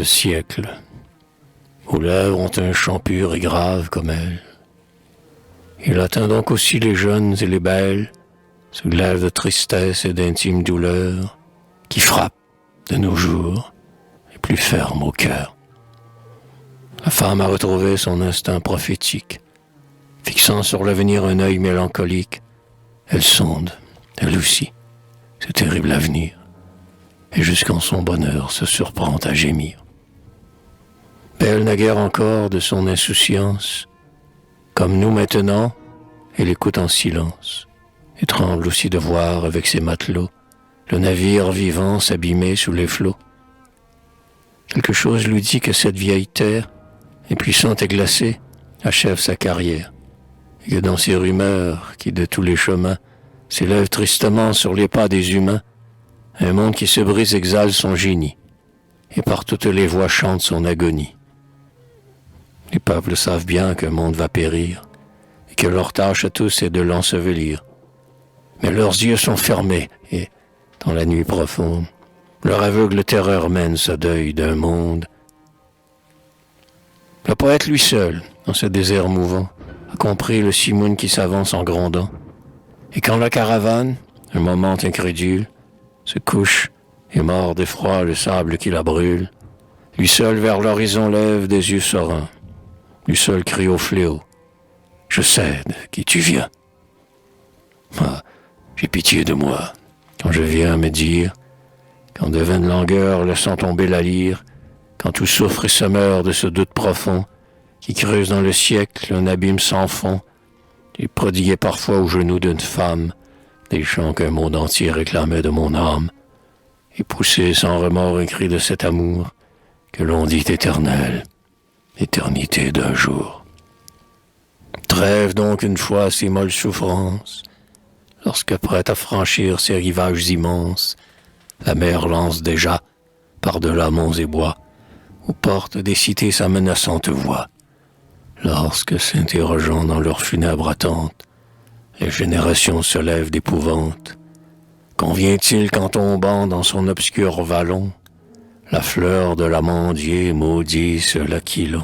de siècles. Vos lèvres ont un chant pur et grave comme elle. Il atteint donc aussi les jeunes et les belles, ce glaive de tristesse et d'intime douleur, qui frappe, de nos jours, et plus ferme au cœur. La femme a retrouvé son instinct prophétique. Fixant sur l'avenir un œil mélancolique, elle sonde, elle aussi, ce terrible avenir, et jusqu'en son bonheur se surprend à gémir. Belle naguère encore de son insouciance, comme nous maintenant, elle écoute en silence, et tremble aussi de voir avec ses matelots le navire vivant s'abîmer sous les flots. Quelque chose lui dit que cette vieille terre, impuissante et glacée, achève sa carrière, et que dans ces rumeurs qui de tous les chemins s'élèvent tristement sur les pas des humains, un monde qui se brise exhale son génie, et par toutes les voix chante son agonie. Les peuples savent bien qu'un monde va périr, et que leur tâche à tous est de l'ensevelir. Mais leurs yeux sont fermés, et, dans la nuit profonde, leur aveugle terreur mène ce deuil d'un monde. Le poète lui seul, dans ce désert mouvant, a compris le simoun qui s'avance en grondant. Et quand la caravane, un moment incrédule, se couche et mord d'effroi le sable qui la brûle, lui seul vers l'horizon lève des yeux sereins. Lui seul crie au fléau, « Je sais de qui tu viens. » Ah, j'ai pitié de moi, quand je viens me dire, quand de vaines langueurs laissant tomber la lyre, quand tout souffre et se meurt de ce doute profond, qui creuse dans le siècle un abîme sans fond, et prodiguait parfois aux genoux d'une femme des chants qu'un monde entier réclamait de mon âme, et poussait sans remords un cri de cet amour que l'on dit éternel, éternité d'un jour. Trêve donc une fois ces molles souffrances, lorsque prête à franchir ces rivages immenses, la mer lance déjà, par-delà monts et bois, aux portes des cités sa menaçante voix. Lorsque, s'interrogeant dans leur funèbre attente, les générations se lèvent d'épouvante, convient-il qu'en tombant dans son obscur vallon, la fleur de l'amandier maudisse l'aquilon?